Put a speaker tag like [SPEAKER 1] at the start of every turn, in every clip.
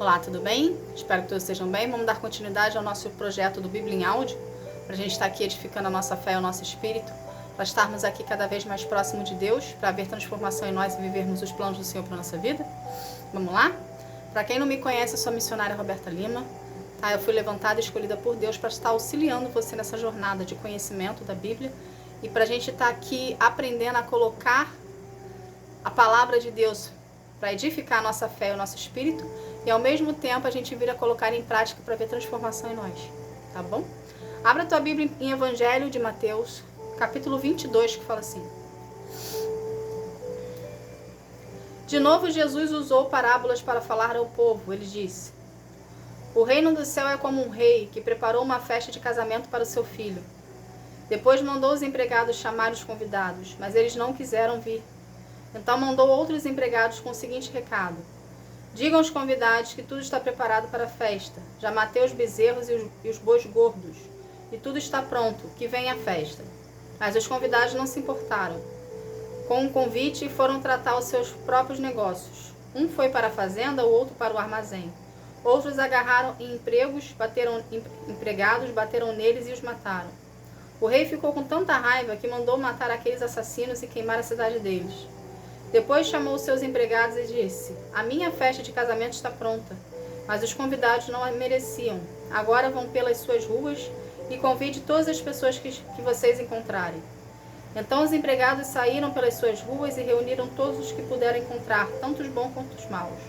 [SPEAKER 1] Olá, tudo bem? Espero que todos estejam bem. Vamos dar continuidade ao nosso projeto do Bíblia em Áudio, para a gente estar aqui edificando a nossa fé e o nosso espírito, para estarmos aqui cada vez mais próximo de Deus, para haver transformação em nós e vivermos os planos do Senhor para a nossa vida. Vamos lá? Para quem não me conhece, eu sou a missionária Roberta Lima. Eu fui levantada e escolhida por Deus para estar auxiliando você nessa jornada de conhecimento da Bíblia e para a gente estar aqui aprendendo a colocar a palavra de Deus para edificar a nossa fé e o nosso espírito, e ao mesmo tempo a gente vir a colocar em prática para ver transformação em nós, tá bom? Abra a tua Bíblia em Evangelho de Mateus, capítulo 22, que fala assim: De novo Jesus usou parábolas para falar ao povo. Ele disse: O reino do céu é como um rei que preparou uma festa de casamento para o seu filho. Depois mandou os empregados chamar os convidados, mas eles não quiseram vir. Então mandou outros empregados com o seguinte recado: Digam aos convidados que tudo está preparado para a festa. Já matei os bezerros e os bois gordos, e tudo está pronto, que venha a festa. Mas os convidados não se importaram com o convite e foram tratar os seus próprios negócios. Um foi para a fazenda, o outro para o armazém. Outros agarraram em empregados, bateram neles e os mataram. O rei ficou com tanta raiva que mandou matar aqueles assassinos e queimar a cidade deles. Depois chamou seus empregados e disse: A minha festa de casamento está pronta, mas os convidados não a mereciam. Agora vão pelas suas ruas e convide todas as pessoas que vocês encontrarem. Então os empregados saíram pelas suas ruas e reuniram todos os que puderam encontrar, tanto os bons quanto os maus.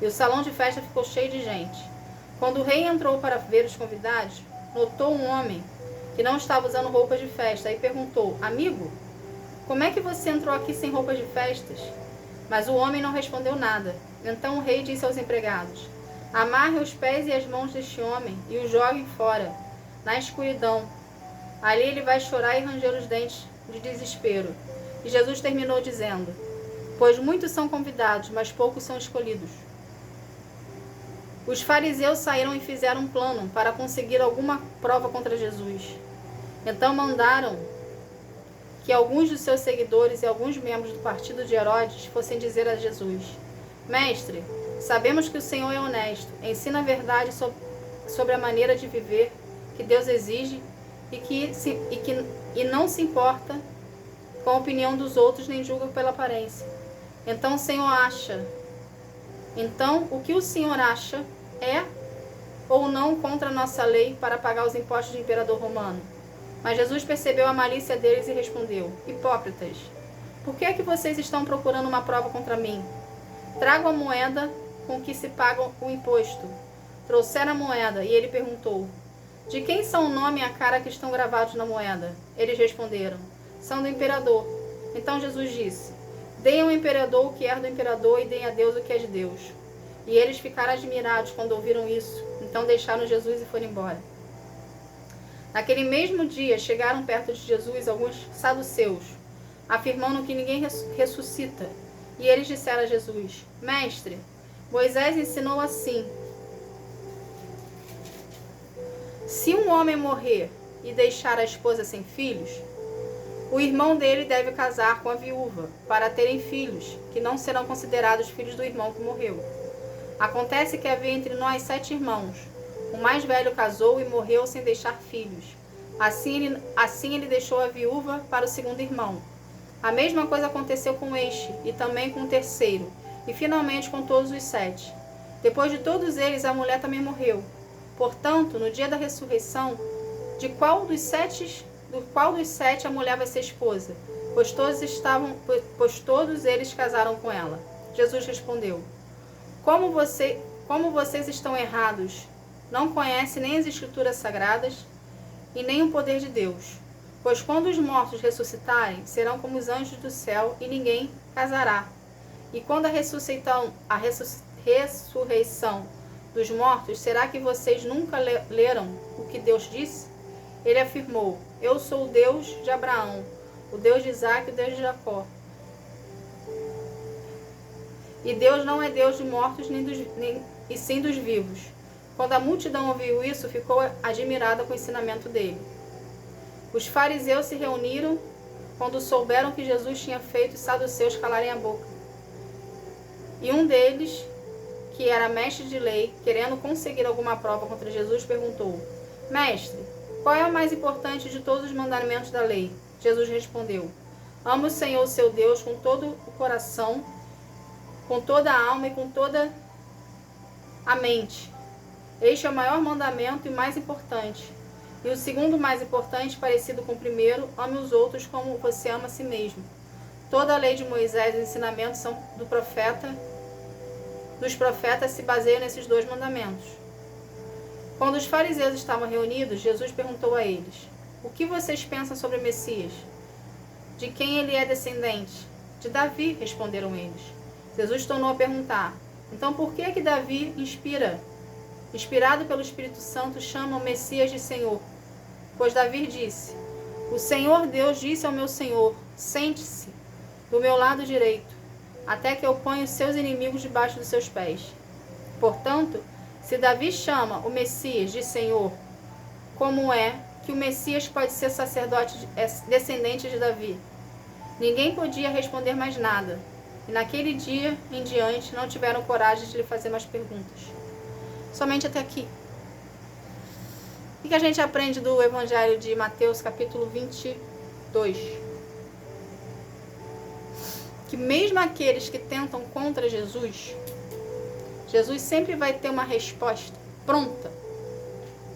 [SPEAKER 1] E o salão de festa ficou cheio de gente. Quando o rei entrou para ver os convidados, notou um homem que não estava usando roupas de festa e perguntou: Amigo, como é que você entrou aqui sem roupas de festas? Mas o homem não respondeu nada. Então o rei disse aos empregados: Amarre os pés e as mãos deste homem e o joguem fora, na escuridão. Ali ele vai chorar e ranger os dentes de desespero. E Jesus terminou dizendo: Pois muitos são convidados, mas poucos são escolhidos. Os fariseus saíram e fizeram um plano para conseguir alguma prova contra Jesus. Então mandaram que alguns dos seus seguidores e alguns membros do partido de Herodes fossem dizer a Jesus: Mestre, sabemos que o Senhor é honesto, ensina a verdade sobre a maneira de viver que Deus exige e não se importa com a opinião dos outros nem julga pela aparência. Então o que o Senhor acha é ou não contra a nossa lei para pagar os impostos do imperador romano? Mas Jesus percebeu a malícia deles e respondeu: Hipócritas, por que é que vocês estão procurando uma prova contra mim? Tragam a moeda com que se paga o imposto. Trouxeram a moeda e ele perguntou: De quem são o nome e a cara que estão gravados na moeda? Eles responderam: São do imperador. Então Jesus disse: Deem ao imperador o que é do imperador e deem a Deus o que é de Deus. E eles ficaram admirados quando ouviram isso. Então deixaram Jesus e foram embora. Naquele mesmo dia, chegaram perto de Jesus alguns saduceus, afirmando que ninguém ressuscita. E eles disseram a Jesus: Mestre, Moisés ensinou assim: Se um homem morrer e deixar a esposa sem filhos, o irmão dele deve casar com a viúva, para terem filhos, que não serão considerados filhos do irmão que morreu. Acontece que havia entre nós 7 irmãos. O mais velho casou e morreu sem deixar filhos. Assim ele deixou a viúva para o segundo irmão. A mesma coisa aconteceu com este, e também com o terceiro, e finalmente com todos os 7. Depois de todos eles, a mulher também morreu. Portanto, no dia da ressurreição, do qual dos sete a mulher vai ser esposa? Pois todos eles casaram com ela. Jesus respondeu: Como vocês estão errados, não conhecem nem as Escrituras Sagradas e nem o poder de Deus. Pois quando os mortos ressuscitarem, serão como os anjos do céu e ninguém casará. E quando a ressurreição dos mortos, será que vocês nunca leram o que Deus disse? Ele afirmou: Eu sou o Deus de Abraão, o Deus de Isaque e o Deus de Jacó. E Deus não é Deus de mortos e sim dos vivos. Quando a multidão ouviu isso, ficou admirada com o ensinamento dele. Os fariseus se reuniram quando souberam que Jesus tinha feito os saduceus calarem a boca. E um deles, que era mestre de lei, querendo conseguir alguma prova contra Jesus, perguntou: Mestre, qual é o mais importante de todos os mandamentos da lei? Jesus respondeu: Ama o Senhor, seu Deus, com todo o coração, com toda a alma e com toda a mente. Este é o maior mandamento e mais importante. E o segundo mais importante, parecido com o primeiro: ame os outros como você ama a si mesmo. Toda a lei de Moisés e os ensinamentos dos profetas se baseiam nesses dois mandamentos. Quando os fariseus estavam reunidos, Jesus perguntou a eles: O que vocês pensam sobre o Messias? De quem ele é descendente? De Davi, responderam eles. Jesus tornou a perguntar: Então por que Davi, inspirado pelo Espírito Santo, chama o Messias de Senhor? Pois Davi disse: O Senhor Deus disse ao meu Senhor: Sente-se do meu lado direito, até que eu ponha os seus inimigos debaixo dos seus pés. Portanto, se Davi chama o Messias de Senhor, como é que o Messias pode ser sacerdote descendente de Davi? Ninguém podia responder mais nada, e naquele dia em diante não tiveram coragem de lhe fazer mais perguntas. Somente até aqui. O que a gente aprende do Evangelho de Mateus, capítulo 22? Que mesmo aqueles que tentam contra Jesus, Jesus sempre vai ter uma resposta pronta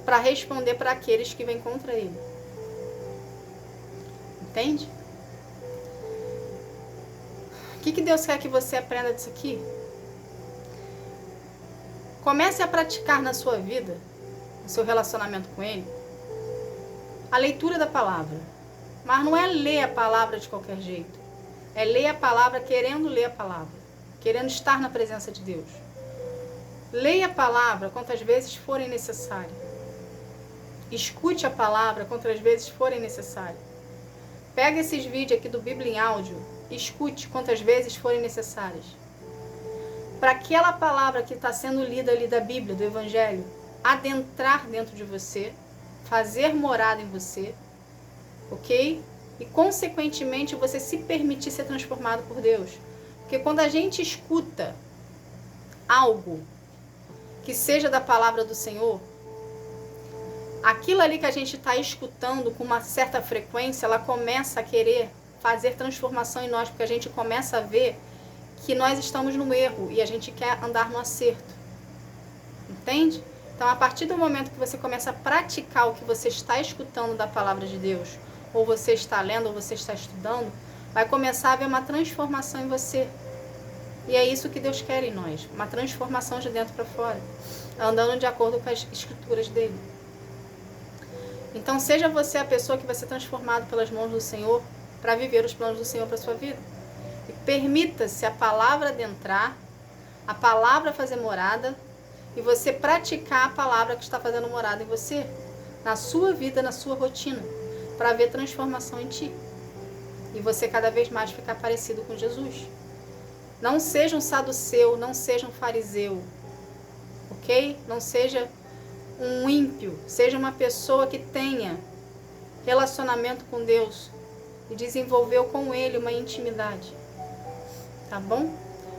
[SPEAKER 1] para responder para aqueles que vêm contra ele. Entende? O que Deus quer que você aprenda disso aqui? Comece a praticar na sua vida, no seu relacionamento com ele, a leitura da palavra. Mas não é ler a palavra de qualquer jeito. É ler a palavra querendo ler a palavra, querendo estar na presença de Deus. Leia a palavra quantas vezes forem necessárias. Escute a palavra quantas vezes forem necessárias. Pega esses vídeos aqui do Bíblia em áudio e escute quantas vezes forem necessárias. Para aquela palavra que está sendo lida ali da Bíblia, do Evangelho, adentrar dentro de você, fazer morada em você, ok? E, consequentemente, você se permitir ser transformado por Deus. Porque quando a gente escuta algo que seja da palavra do Senhor, aquilo ali que a gente está escutando com uma certa frequência, ela começa a querer fazer transformação em nós, porque a gente começa a ver que nós estamos no erro e a gente quer andar no acerto. Entende? Então, a partir do momento que você começa a praticar o que você está escutando da palavra de Deus, ou você está lendo, ou você está estudando, vai começar a haver uma transformação em você. E é isso que Deus quer em nós, uma transformação de dentro para fora, andando de acordo com as escrituras dele. Então, seja você a pessoa que vai ser transformado pelas mãos do Senhor para viver os planos do Senhor para a sua vida. E permita-se a palavra adentrar, a palavra fazer morada, e você praticar a palavra que está fazendo morada em você, na sua vida, na sua rotina, para haver transformação em ti. E você cada vez mais ficar parecido com Jesus. Não seja um saduceu, não seja um fariseu, ok? Não seja um ímpio, seja uma pessoa que tenha relacionamento com Deus e desenvolveu com Ele uma intimidade. Tá bom?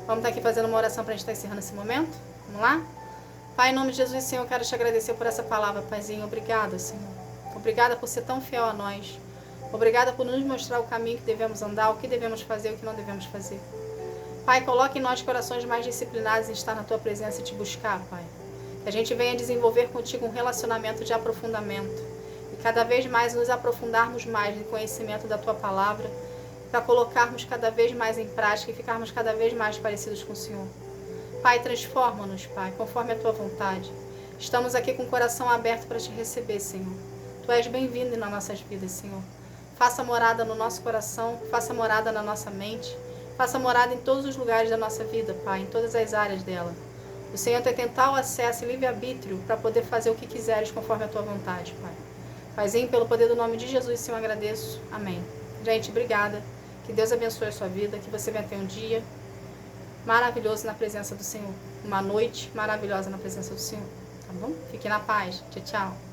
[SPEAKER 1] Vamos estar aqui fazendo uma oração para a gente estar encerrando esse momento? Vamos lá? Pai, em nome de Jesus, Senhor, eu quero te agradecer por essa palavra, Paizinho. Obrigada, Senhor. Obrigada por ser tão fiel a nós. Obrigada por nos mostrar o caminho que devemos andar, o que devemos fazer e o que não devemos fazer. Pai, coloque em nós corações mais disciplinados em estar na Tua presença e Te buscar, Pai. Que a gente venha desenvolver contigo um relacionamento de aprofundamento. E cada vez mais nos aprofundarmos mais no conhecimento da Tua palavra, para colocarmos cada vez mais em prática e ficarmos cada vez mais parecidos com o Senhor. Pai, transforma-nos, Pai, conforme a Tua vontade. Estamos aqui com o coração aberto para Te receber, Senhor. Tu és bem-vindo nas nossas vidas, Senhor. Faça morada no nosso coração, faça morada na nossa mente, faça morada em todos os lugares da nossa vida, Pai, em todas as áreas dela. O Senhor tem total acesso e livre-arbítrio para poder fazer o que quiseres conforme a Tua vontade, Pai. Paizinho, pelo poder do nome de Jesus, Senhor, agradeço. Amém. Gente, obrigada. Que Deus abençoe a sua vida, que você venha ter um dia maravilhoso na presença do Senhor. Uma noite maravilhosa na presença do Senhor. Tá bom? Fique na paz. Tchau, tchau.